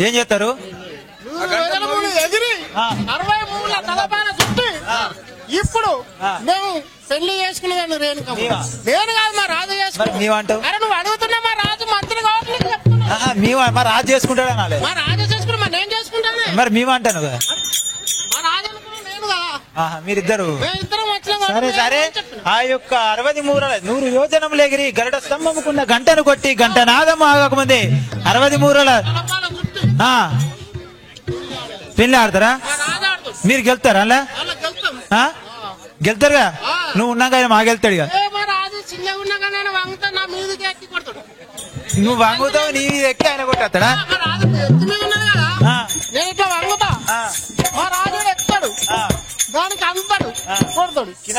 ఏం చేస్తారు? ఇప్పుడు మేము పెళ్లి చేసుకునేదాన్ని రేణుక నేను కాదు మా రాజు చేసుకుంటాను. నువ్వు అడుగుతున్నా మా రాజు మంత్రి కావట్లేదు చెప్తున్నా. మా రాజు చేసుకుంటాడు అనాలి. మా రాజు చేసుకున్నా మరి నేను చేసుకుంటాను. మరి మేము అంటాను కదా మా రాజు అనుకున్నా నేను కదా. మీరిద్దరు ఇద్దరం వచ్చిన సరే సరే. ఆ యొక్క 63 యోజనములు ఎగిరి గరుడ స్తంభముకున్న గంటను కొట్టి గంట నాదము ఆగకముందే 63 పెళ్లి ఆడతారా? మీరు గెలుతారా? అలా గెలుతారుగా. నువ్వు ఉన్నాక ఆయన మా గెలుతాడు ఇక. నువ్వు వంగుతావు నీ మీద ఎక్కి ఆయన కొట్టేస్తాడా? దానికి అంతాడు కొడతాడు. కింద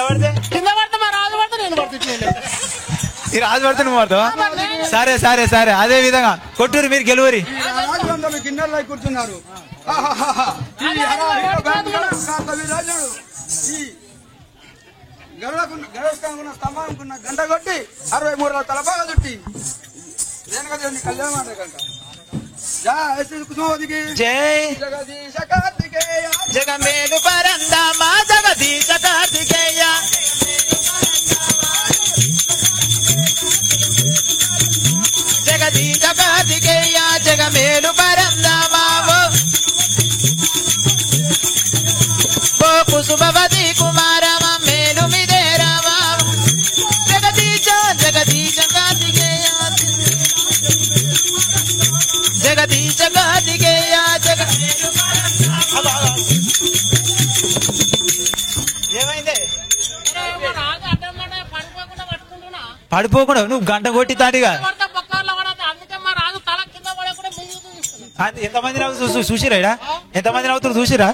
పడితే మా రాజు పడితే నేను పడుతుంది. ఈ రాజు పడితే నువ్వు పడతావా? సరే సరే సరే. అదే విధంగా కొట్టూరు మీరు గెలువరి. కూర్చున్నారు స్తంభానుకున్న గంట కొట్టి 63 తలపాగా చుట్టి రేణుకాదేవిని కళ్యాణ మాట గంట. జై జగదీశ కార్తికేయ జగమేలు పరందామ జగదీశ కార్తికేయ జగదీశ కార్తికేయ జగమేలు పరందామ కుసుమవతి కుమారమ మేలు మిదే రామ జగదీశ జగదీశ కార్తికేయ జగదీశ కార్తికేయ ఏమైంది? పడిపోకుండా నువ్వు గంట కొట్టి తాటిగా. ఎంతమంది నవ్వుతూ చూసిరా? ఎంతమంది నవ్వుతున్నారు చూసిరా?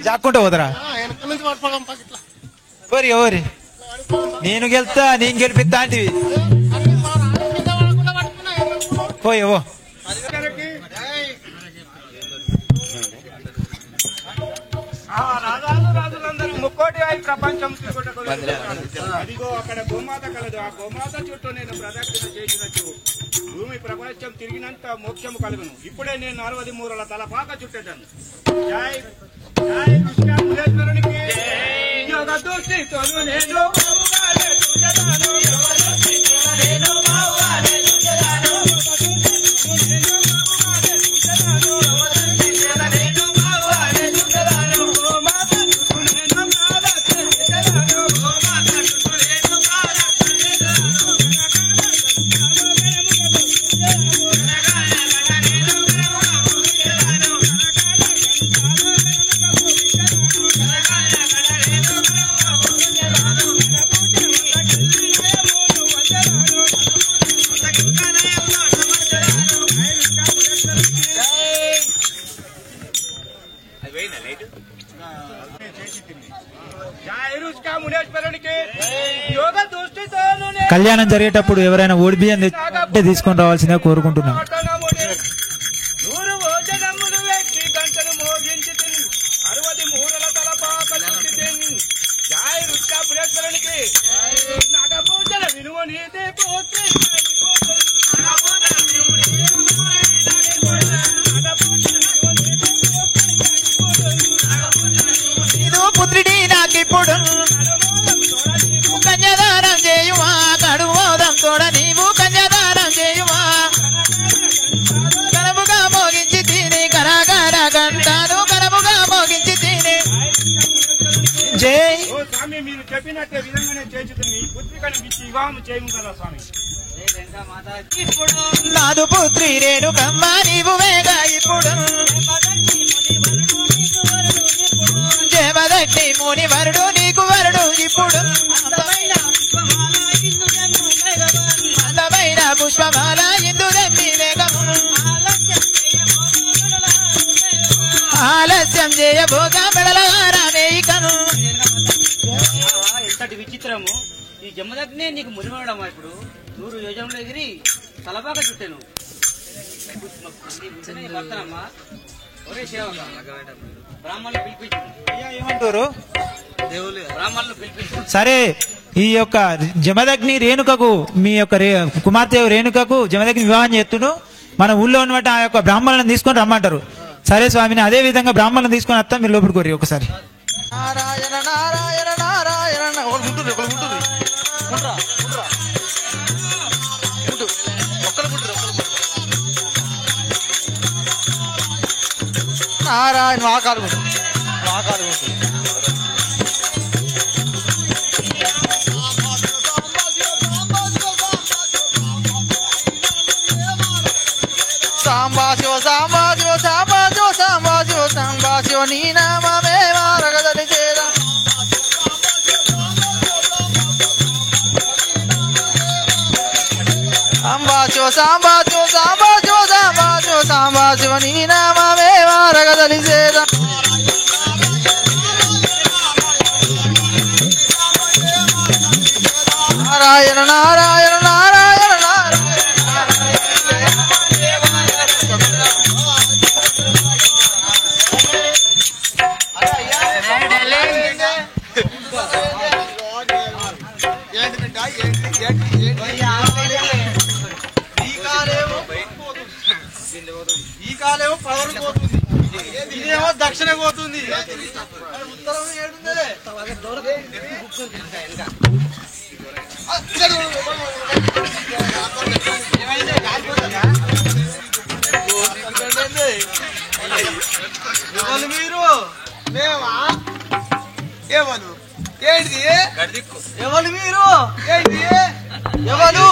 జాక్కుంటా పోతారా? ఎవరి నేను గెలుతా నేను గెలిపిస్తా అంటివి పోయేవో. రాజులందరూ ముక్కోటి అయి ప్రపంచం అదిగో అక్కడ గోమాత కలదు. ఆ గోమాత చుట్టూ నేను ప్రదక్షిణ చేసినట్టు భూమి ప్రపంచం తిరిగినంత మోక్షము కలుగును. ఇప్పుడే నేను 63 తలపాక చుట్టేటాను. జై జై కృష్ణేశ్వరునికి యోగ దృష్టితో నేను కళ్యాణం జరిగేటప్పుడు ఎవరైనా ఓడి బియ్యం తీసుకొని రావాల్సిందిగా కోరుకుంటున్నాను. పుత్రుడి నాకిప్పుడు కన్యాదానం చేయుమా కడుమోదం తోడ నీవు కన్యాదానం చేయుమా కనముగా మోగించి తిని కరాగార గంటాను కనముగా మోగించి తిని. జై స్వామి మీరు చెప్పినట్టే విధంగానే చేస్తుంది. ఈ పుత్రికను ఇచ్చి వివాహం చేయము కదా స్వామి. ఇప్పుడు నాదు పుత్రి రేణుకమ్మ నీవు వేగా ఇప్పుడు జయమదట్టి ముని వరుడు నీకు వరుడు ఇప్పుడు అందమైన పుష్పమాల ఇందుదమ్మి వేగము ఆలస్యం చేయబోగా మెడలగారామేయికను. ఎంతటి విచిత్రము ఈ జమ్మదగ్నే నీకు మునివడమా. ఇప్పుడు 100 యోజనలు ఎగిరి తలపాక చుట్టాను. భర్తనమ్మా ఒరే సేవక బ్రాహ్మణులు పిలిపించు. ఏమంటారు? బ్రాహ్మణులు పిలిపించు. సరే, ఈ యొక్క జమదగ్ని రేణుకకు మీ యొక్క కుమార్తె రేణుకకు జమదగ్ని వివాహం చేస్తుడు. మన ఊళ్ళో ఉన్నమాట ఆ యొక్క బ్రాహ్మణులను తీసుకొని రమ్మంటారు. సరే స్వామిని, అదే విధంగా బ్రాహ్మణులను తీసుకొని వస్తాం, మీరు లోపలికి కోరి ఒకసారి. నారాయణ నారాయణ నారాయణ ఒకరు నారాయణ ఆకాలు సాంబా శివ సాంబా శివ సాంబా శివ సాంబా శివ సాంబా శివ నీ నామమే మారగదలి చేరా సాంబా శివ సాంబా శివ సాంబా శివ సాంబా శివ సాంబా శివ నీ నామమే మారగదలి చేరా నారాయణ నారాయణ నారాయణ నారాయణ ఈ కాలేమో పవర్ పోతుంది, ఇదేమో దక్షిణ పోతుంది, ఉత్తరం ఏడుందే ఎవరు మీరు? మేమా? ఎవరు? ఏంటిది? ఎవరు మీరు? ఏంటి? ఎవరు?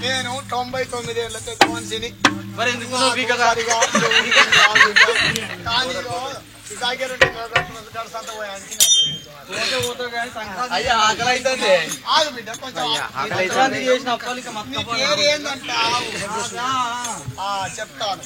నేను 99 ఏళ్ళ మనిషిని. మరి ఎందుకు అయ్యా ఆకలి అవుతుంది చేసిన అప్పాలు ఇంకా చెప్తాను.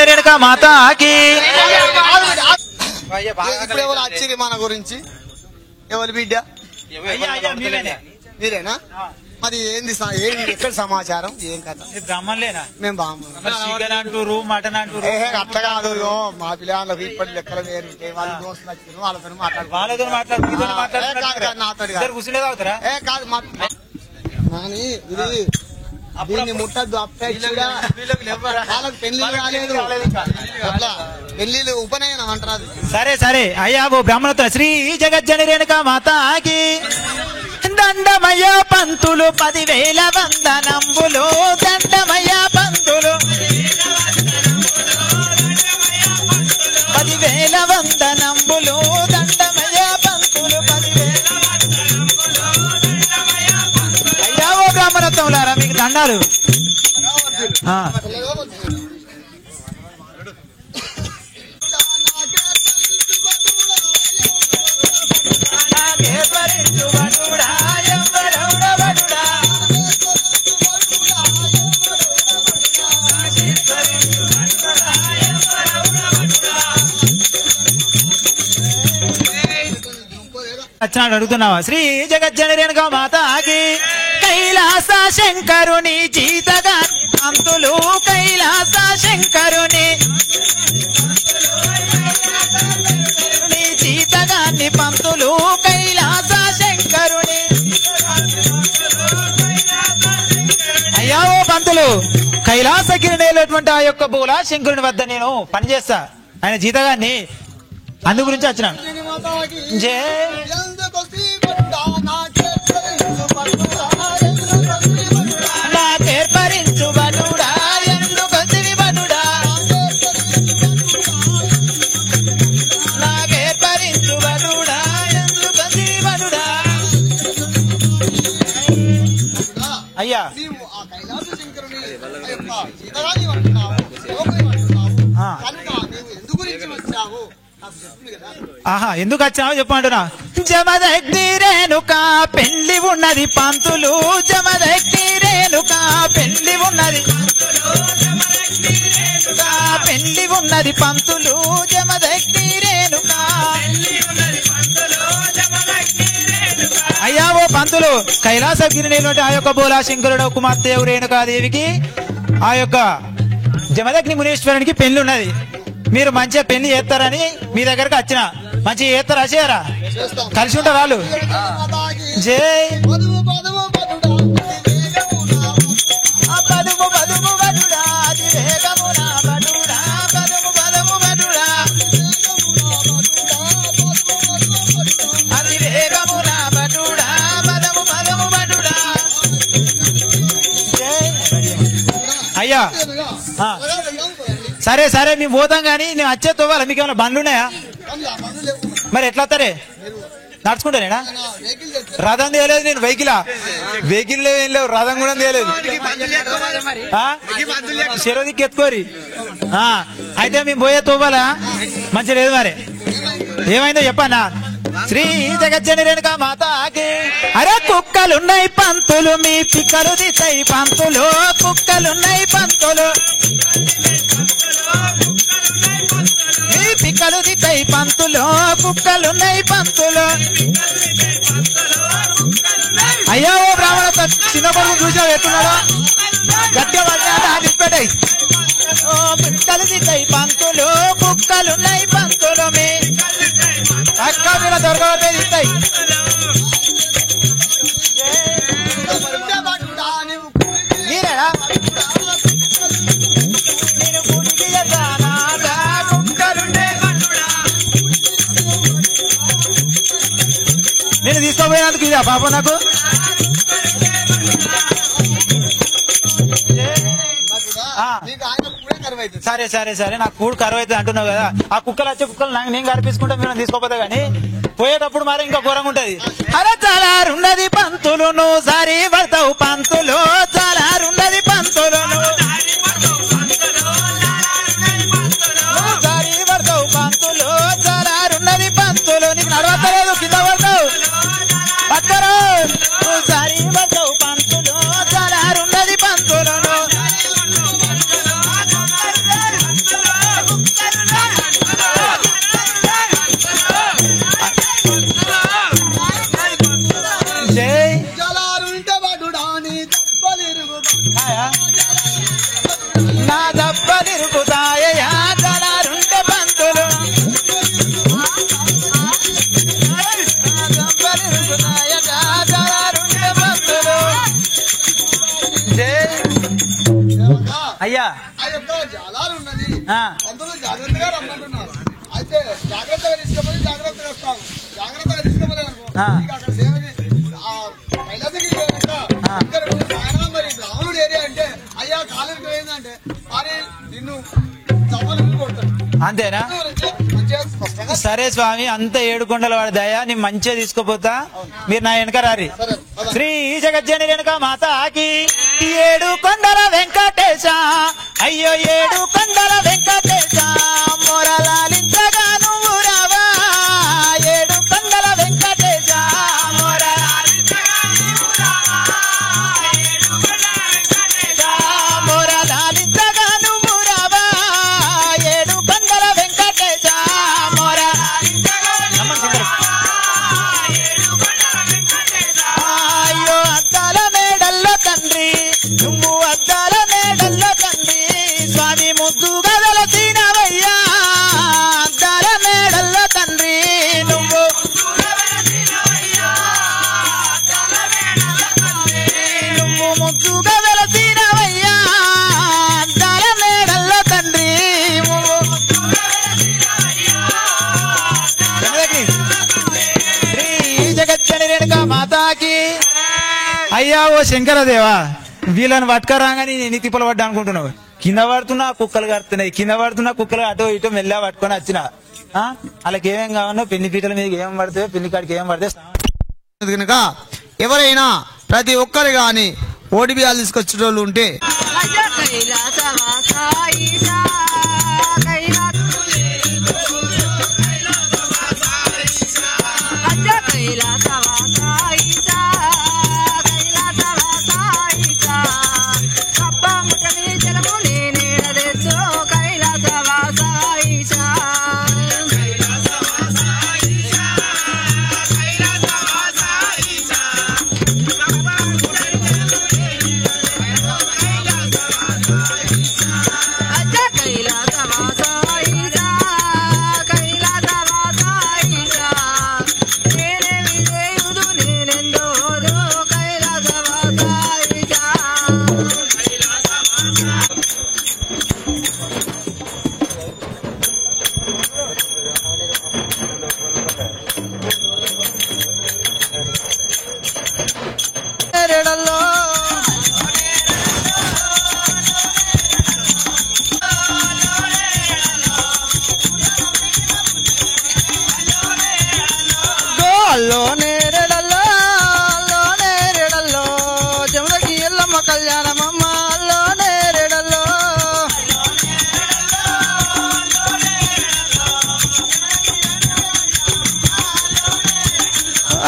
రేణుక మాతాకి. ఇప్పుడు ఎవరు వచ్చింది మన గురించి? ఎవరి బిడ్డ? మీరేనా? మరి ఏంది ఎక్కడ సమాచారం? ఏం కథ? బ్రాహ్మణులేనా? మేము బ్రాహ్మణులు. చికెన్ అంటూరు, మటన్ అంటూరు. అట్లా కాదు, మా పిల్లలకు ఇప్పటి లెక్కలు వేరు. వాళ్ళు దోస్తులు వచ్చిన వాళ్ళతో వాళ్ళతో నాతో కూర్చునే అవుతారా? కాదు కానీ ఇది దీన్ని ముట్టద్దు. వాళ్ళకి పెళ్లి కాలేదు, అట్లా పెళ్లిళ్ళు ఉపనయనం అంటారు. సరే సరే అయ్యా, ఓ బ్రాహ్మణతో శ్రీ జగజ్జని రేణుక మాతాకి దండమయ్య పంతులు 10,000 వందనంబులు. దండమయ్య పంతులు వందనంబులు దండమయ పంతులు 10,000 అయ్యా ఓ బ్రాహ్మణోత్తములారా మీకు దండాలు. వచ్చినాడు అడుగుతున్నావా? శ్రీ జగజ్జనని రేణుకా మాతాకి కైలాస శంకరుని జీతగా పంతులు కైలాస శంకరుని జీతగాన్ని పంతులు కైలాస శంకరుని. అయ్యా ఓ పంతులు కైలాసగిరినేటువంటి ఆ యొక్క బోలా శంకరుని వద్ద నేను పనిచేస్తా, ఆయన జీతగాన్ని, అందు గురించి వచ్చినాను. అయ్యా ఆహా ఎందుకు వచ్చావు చెప్పంటున్నా. జమదగ్ని రేణుక పెళ్లి ఉన్నది పంతులు జమదగ్ని రేణుక పెళ్లి ఉన్నది పెళ్లి ఉన్నది పంతులు జమదగ్ని రేణుక. అయ్యా ఓ పంతులు కైలాసగిరిని ఆ యొక్క బోలా శంకరుడు కుమార్తె రేణుకాదేవికి ఆ యొక్క జమదగ్ని మునీశ్వరునికి పెళ్లి ఉన్నది. మీరు మంచిగా పెళ్లి చేస్తారని మీ దగ్గరకు వచ్చిన. మంచిగా చేస్తారా చేయరా? కలిసి ఉంటారు వాళ్ళు. జై పదుము పదుము బడుడా అతివేగమున బడుడా పదుము పదుము బడుడా అతివేగమున బడుడా పదము పదము బడుడా. అయ్యా సరే సరే మేము పోతాం కానీ నేను వచ్చే తోవాలా? మీకు ఏమైనా బండ్లు ఉన్నాయా? మరి ఎట్లా వస్తారే? నడుచుకుంటానేనా? రథం తీయలేదు నేను. వెహికల్ ఏం లేవు, రథం కూడా తీయలేదు. శరోదికి ఎత్తుకోరి. అయితే మేము పోయే తోవాలా? మంచి లేదు మరి. ఏమైందో చెప్పన్నా. శ్రీ జగజ్జనని రేణుకా మాతాకి అరే కుక్కలున్నాయి పంతులు మీ పిక్కలు తీసాయి పంతులు కుక్కలున్నాయి పంతులు మీ పిక్కలు తీసాయి పంతులు కుక్కలున్నాయి పంతులు. అయ్యా ఓ బ్రాహ్మణ చిన్న కొడుకు చూసావు ఎట్టున్నాడో గట్టిగా పడ్డాయి. ఓ పిక్కలు తీసాయి పంతులు కుక్కలున్నాయి పంతులు మీ అక్క మీద దొరకబట్టే తీస్తాయి. మీరేనా? నేను తీసుకోపోయినందుకు ఇదా పాప నాకు? సరే సరే సరే నాకు కూడు కరువు అవుతుంది అంటున్నావు కదా. ఆ కుక్కలు వచ్చే కుక్కలు నేను కనిపించుకుంటా మీరు తీసుకోపోతా గానీ పోయేటప్పుడు మరి ఇంకా ఘోరంగా ఉంటది. అరే చాలా ఉన్నది పంతులు నువ్వు సారి పడతావు పంతులు చాలా ఉన్నది పంతులు నువ్వు సారి పడతావు పంతులు చాలా ఉన్నది పంతులు. నీకు నడవలేదు కింద పడతావు పక్కరు నువ్వు సారి పడతావు పంతులు చాలా ఉన్నది పంతులు. నా దెబ్బలిరుగుతాయా జలారుంటే పంతులు జలారుంటే పంతులు. అయ్యా జాలాలు ఉన్నది అందులో జాగ్రత్తగా రమ్మంటున్నారు. అయితే జాగ్రత్తగా తీసుకుపోయి జాగ్రత్తగా వస్తాము. జాగ్రత్తగా తీసుకోలేదు అక్కడ సేవని మరి రాముడు ఏరియా అంటే అయ్యా కాలేజీకి పోయిందంటే మరి నిన్ను చప్పలు కొడతాడు. అంతేనా? మంచిగా స్పష్టంగా సరే స్వామి, అంత 7 కొండల వాడి దయ, నీ మంచిగా తీసుకోపోతా, మీరు నా వెనక రారి. శ్రీ జగజ్జని రేణుక మాతాకి 7 కొండల వెంకటేశ, అయ్యో 7 కొండల వెంకటేశ, మొరలాలించగా నువ్వు రావా 7 కొండల వెంకటేశ, మొరలాలించగా నువ్వు రావా 7 కొండల వెంకటేశ, మొరలాలించగా నువ్వు రావా 7 కొండల వెంకటేశ, మొరలాలించగా నువ్వు రావా 7 కొండల వెంకటేశ. అయ్యో అద్దాల మేడల్లో తండ్రి, నువ్వు అద్దాల మేడల్లో తండ్రి, స్వామి ముద్దుగా వెలసినవయ్యా అద్దాల మేడల్లో తండ్రి, నువ్వు నువ్వు ముద్దుగా వెలసినవయ్యా అద్దాల మేడల్లో తండ్రి, శ్రీ జగజ్జని రేణుక మాతాకి. అయ్యా ఓ శంకరదేవా, వీళ్ళని పట్టుకరాగానే నేను తిప్పలు పడ్డా అనుకుంటున్నావు. కింద పడుతున్నా కుక్కలు కడుతున్నాయి, కింద పడుతున్నా కుక్కలు అటో ఇటో మెల్లగా పట్టుకొని వచ్చిన. వాళ్ళకి ఏమేం కావాలో పెళ్లి పీటల మీద ఏం పడతాయో, పెళ్లి కాడికి ఏం పడితే కనుక ఎవరైనా ప్రతి ఒక్కరు గాని ఓడి బియ్యాలు తీసుకొచ్చే వాళ్ళు ఉంటే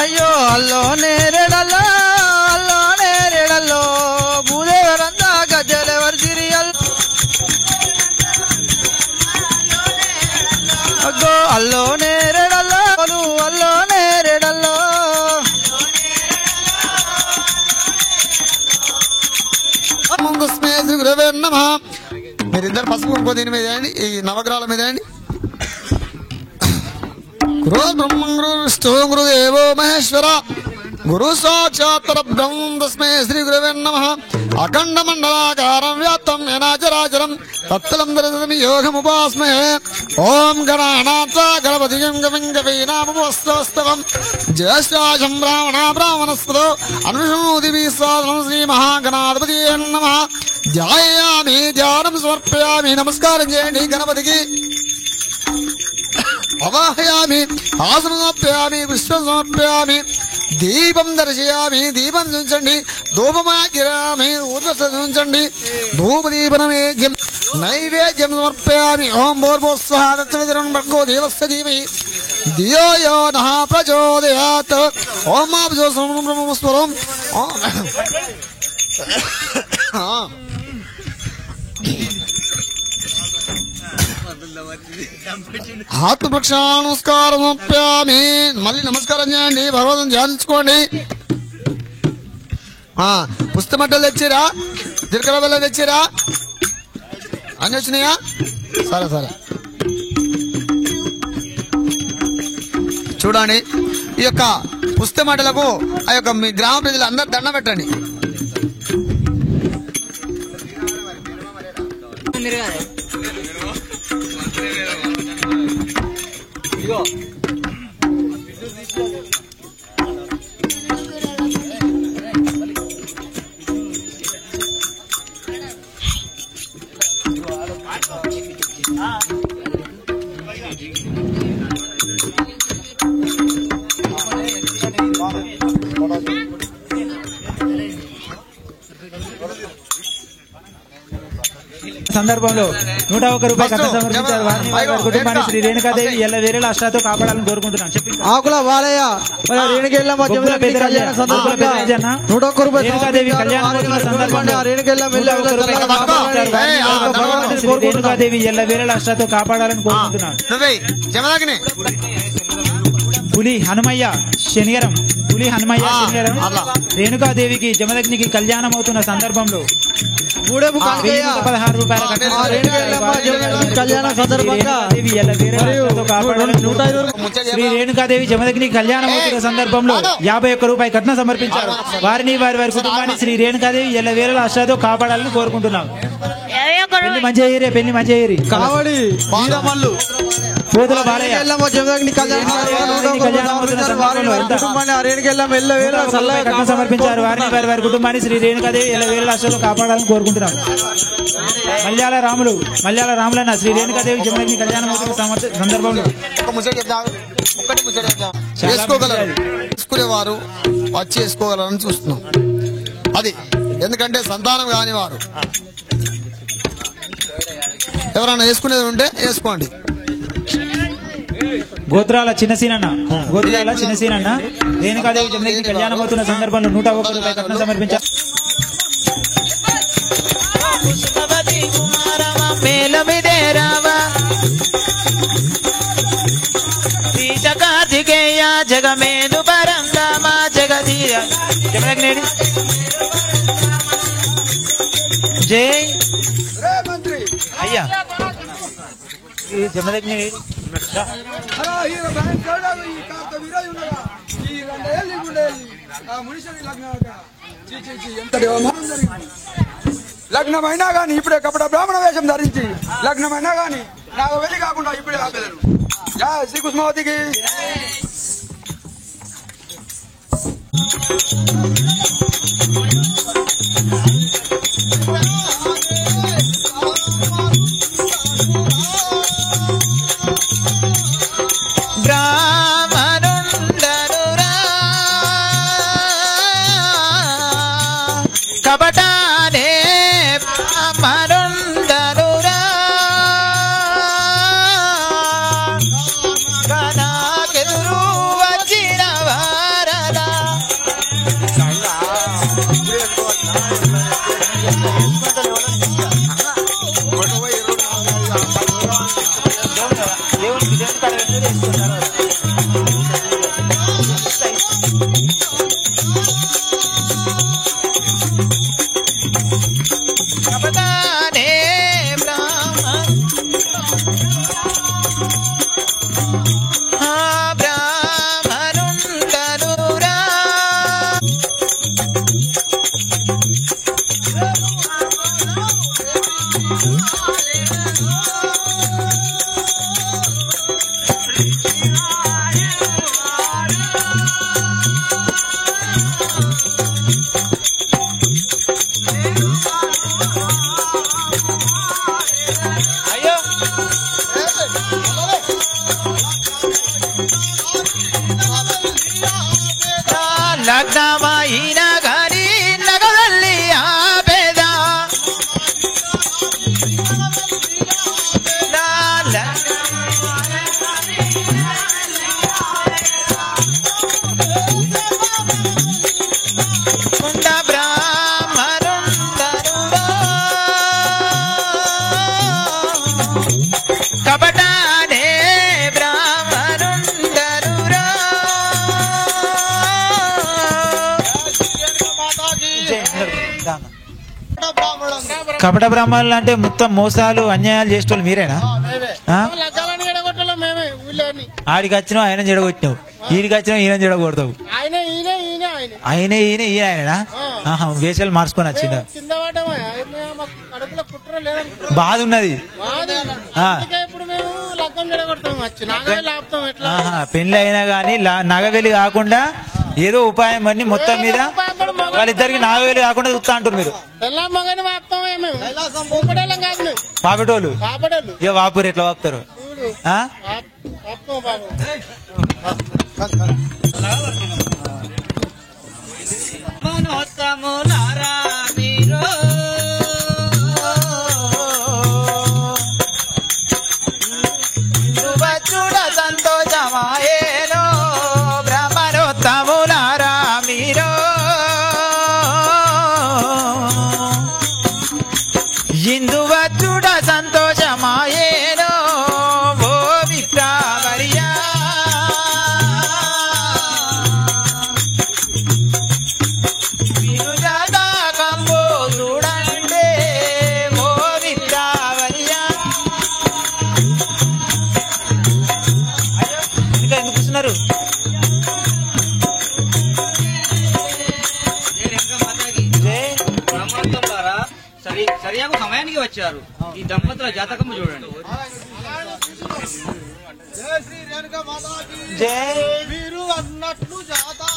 అయ్యో అల్లో నేరేడల్లో అల్లో నేరేడల్లో భూదేవరంతా గజ్జలెవరి సిరియల్ అగ్గో అల్లో నేరేడల్లో అల్లో నేరేడల్లో ముందు స్నేహి గురవే నమ. మీరిద్దరు పసుపు ఇంకో దీని మీద వేయండి, ఈ నవగ్రహాల మీద వేయండి. గురు బ్రహ్మ గురు విష్ణు గురుదేవో మహేశ్వర గురు సాక్షాత్ పరబ్రహ్మ తస్మై శ్రీ గురవే నమః. అఖండ మండలాకారం వ్యాప్తం ఏనాచరాచరం తత్ఫలం దర్శనం యోగముపాస్మహే. ఓం గణానాథ గణపతిం గవిం గవీనామస్తవం జ్యేష్ఠాశం బ్రాహ్మణ బ్రాహ్మణస్పదో అనుషమోదిభి సాధనం శ్రీ మహాగణాధిపతి నమః. ధ్యాయామి ధ్యానం సమర్పయామి. నమస్కారం చేయండి గణపతికి. అవాహయామి ఆసనం సమర్పయామి, పుష్పం సమర్పయామి, దీపం దర్శయామి. దీపం చూంచండి. ధూపమాకిరామి, ఊర్వశ చూంచండి. ధూపదీపనవేద్యం నైవేద్యం సమర్పయామి. ఓం భోర్భోస్వహం భర్గో దేవస్య ధీమహి ధియో యో నః ప్రచోదయాత్. ఓం మాభజోసం బ్రహ్మస్వరం. ఆత్మపక్షానుస్కారం సమర్పయామి. మళ్ళీ నమస్కారం చేయండి, భగవంతుని ధ్యానించుకోండి. పుస్తమట్టలు తెచ్చిరా, జీలకర్ర బెల్లం తెచ్చిరా, అన్నీ వచ్చినాయా? సరే సరే చూడండి. ఈ యొక్క పుస్తమట్టలకు ఆ యొక్క మీ గ్రామ ప్రజలు అందరు దండం పెట్టండి. సందర్భంలో 101 రూపాయలు కట్నం సమర్పించారు. వారిని వారి కుటుంబాన్ని శ్రీ రేణుకాదేవి ఎల్ల వేరేల అష్టాతో కాపాడాలని కోరుకుంటున్నాను. చెప్పి ఆకుల బాలయ్య రేణుకెళ్ళమ్మ రేణుకాదేవి కళ్యాణ సందర్భంగా రేణుకాదేవి ఎల్ల వేరేల అష్టాతో కాపాడాలని కోరుకుంటున్నాను. పులి హనుమయ్య శనిగరం రేణుకాదేవికి జమదగ్నికి కళ్యాణం అవుతున్న సందర్భంలో 16 రూపాయల కళ్యాణ సందర్భంగా శ్రీ రేణుకాదేవి జమదగ్నికి కళ్యాణం అవుతున్న సందర్భంలో 51 రూపాయలు కట్నం సమర్పించారు. వారిని వారి వారి కుటుంబాన్ని శ్రీ రేణుకాదేవి ఎల్ల వేరేల అష్టాతో కాపాడాలని కోరుకుంటున్నాం. పెళ్లి మంచి కావడి పోతుల బాలయ్య కట్నం సమర్పించారు. వారిని వారి వారి కుటుంబాన్ని శ్రీ రేణుకాదేవి ఎల్ల వేరేల అష్టాతో కాపాడాలని కోరుకుంటున్నాం. మల్యాల రాములన్న శ్రీ రేణుకాదేవి జమదగ్ని కళ్యాణం అవుతున్న సందర్భంలో చేసుకునేవారు వచ్చి వేసుకోగలరని చూస్తున్నాం. అది ఎందుకంటే సంతానం కాని వారు ఎవరైనా వేసుకునేది ఉంటే వేసుకోండి. గోత్రాల చిన్నసీనన్న రేణుకాదేవి జమదగ్ని కళ్యాణం అవుతున్న సందర్భంలో 101 రూపాయలు కట్నం సమర్పించారు. జగమేను పరంగమా జగదీయ జమదగ్నేడి జై అయ్యా జమదగ్ని లగ్నమైనా గాని ఇప్పుడే కపట బ్రాహ్మణ వేషం ధరించి లగ్నమైనా గాని నాకు వెళ్ళి కాకుండా ఇప్పుడే ఆపేదారు. శ్రీ కుసుమావతికి బ్రాహ్మణుండనురా కపటానే బ్రాహ్మణుండనురా కనాకెదురు వచ్చిన వారలా కపటానే బ్రాహ్మణుండనురా అయ్యో లగ్నమైన గాని నగదల్లి ఆపేద కుండ బ్రాహ్మణుండనురా కపటానే బ్రాహ్మణుండనురా కపట బ్రాహ్మణులు అంటే మొత్తం మోసాలు అన్యాయాలు చేసేటోళ్ళు మీరేనా? లగ్గాలని ఎడగొట్టాలి మేమే ఊళ్ళోని. ఆడికి వచ్చినావు ఆయన చెడగొట్టినావు, ఈడికి వచ్చినావు ఈయన చెడగొడతావు. ఈయననా వేషాలు మార్చుకొని వచ్చిందా? కింద పడ్డామా కడుపులో కుట్ర లేదనుకుంటా బాధ ఉన్నది. ఇప్పుడు మేము లగ్గం చెడగొడతాం వచ్చి నాగవెల్లి లాపుతాం. ఎట్లా పెళ్లి అయినా గానీ నగవెలి కాకుండా ఏదో ఉపాయం అన్ని మొత్తం మీద వాళ్ళిద్దరికి నాగవేలు కాకుండా చూస్తా అంటారు మీరు. పాపటోళ్ళు ఇక వాపూరు ఎట్లా వాపుతారు? తిరిగి వచ్చారు. ఈ దంపతుల జాతకం చూడండి. జై శ్రీ రేణుకా మాతాకి జై. మీరు అన్నట్లు జాతా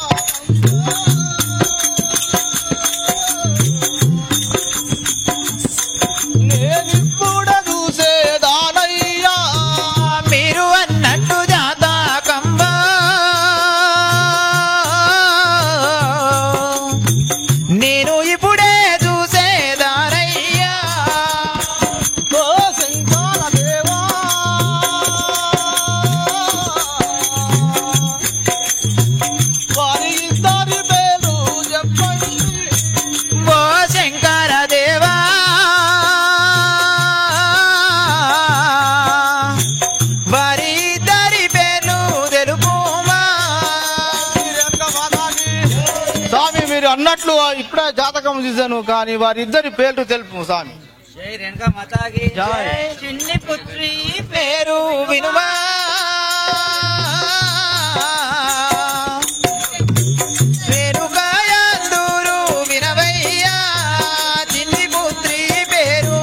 నేనిప్పుడు చూసేదానయ్యా మీరు అన్నట్టు జాతకంబా నేను ఇప్పుడే చూసేదారయ్యా ఓ శంకర దేవా వారి ఇద్దరి పేరు చెప్పండి ఓ శంకర దేవా వారి ఇద్దరి పేర్లు తెలుపుమా స్వామి మీరు అన్నట్లు ఇప్పుడే జాతకం చూశాను కానీ వారిద్దరి పేర్లు తెలుపు స్వామి జై రేణుకా మాతాకి జై. చిన్ని పుత్రి పేరు వినుమా రేణుకాయందూరు వినవయ్యా చిన్ని పుత్రి పేరు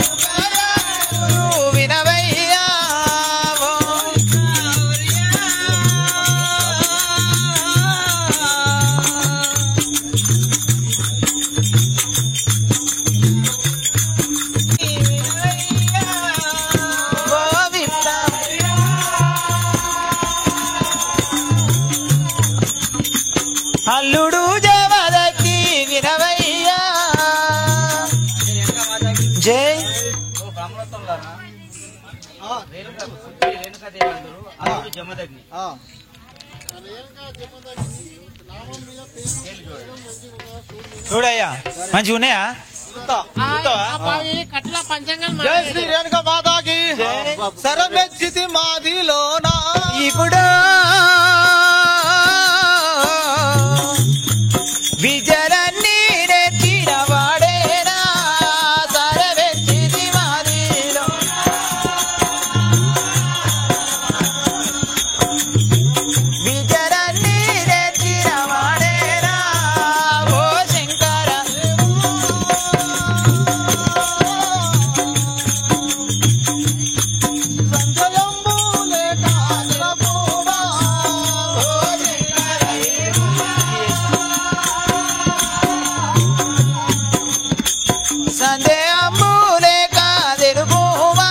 రేణుకాయందూరు వినవయ్యా ఓ అల్లుడు జమదగ్ని వినవయ్యా జై ఓ బ్రాహ్మణోత్తములారా, రేణుకా పుత్రి రేణుకాదేవి అందరూ అల్లుడు జమదగ్ని. చూడయ్యా మంచిగా ఉన్నాయా? కట్ల పంచంగం జై శ్రీ రేణుకా మాతాకి సరమెచ్చితి మాదిలోనా ఇప్పుడు విజయాన్ని నెచ్చిన వాడేనా సరవెచ్చిది మాదిలో విజయాన్ని నెచ్చిన వాడేనా ఓ శంకర సంజయంబులే కాంద్రపూవా సందేహములే కాదెలుపుమా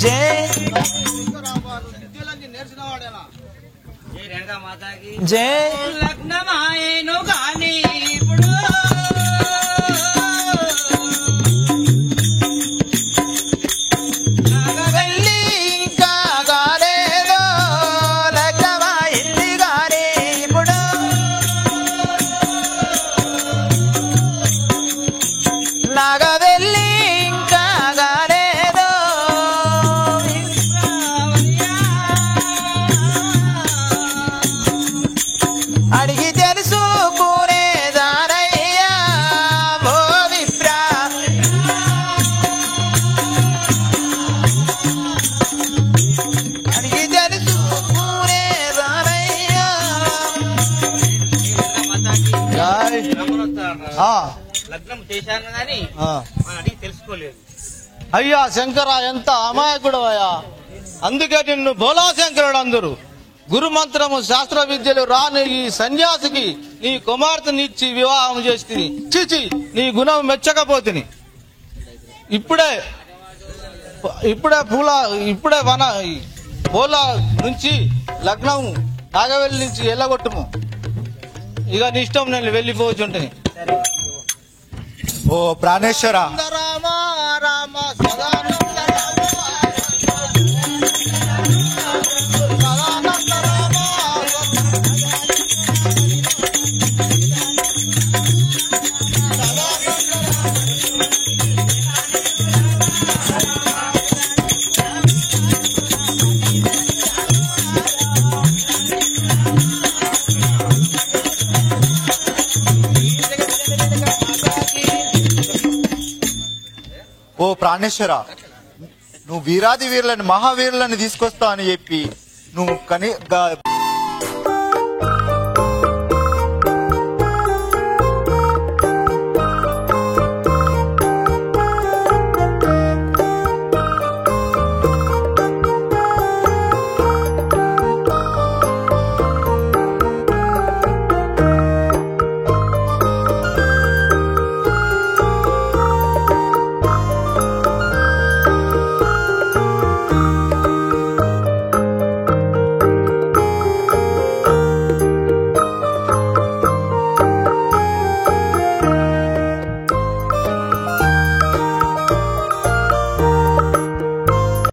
జై విద్యలన్నీ నేర్చిన వాడేనా జై రేణుకా మాతాకి జై లగ్నమాయేను గాని ఇప్పుడు వెళ్ళి ఇంకా కాలేదో లగ్నమా ఇల్లి గాని ఇప్పుడు నాగా వెళ్ళి ఇంకా కాలేదో అడిగి తెలుసుకునేదానయ్యా ఓ విప్రా అడిగి తెలుసుకునేదానయ్యా జై బ్రాహ్మణోత్తములారా, లగ్నం చేశాను గాని మనం అడిగి తెలుసుకోలేదు. అయ్యా శంకర ఎంత అమాయకుడు అయ్యా అందుకే నిన్ను బోలా శంకరుడు అందరు గురుమంత్రము శాస్త్ర విద్యలు రాని ఈ సన్యాసికి నీ కుమార్తెనిచ్చి వివాహం చేసి చిచి నీ గుణం మెచ్చకపోతిని ఇప్పుడే వన బోలా నుంచి లగ్నం నాగవెల్లి నుంచి ఎల్లగొట్టుము ఇక నీ ఇష్టం నేను వెళ్ళిపోవచ్చుంటని ఓ ప్రాణేశ్వర రామ రామ సదానంద రామ సదానంద రామ ఓ ప్రాణేశ్వర నువ్వు వీరాది వీరులను మహావీరులను తీసుకొస్తా అని చెప్పి నువ్వు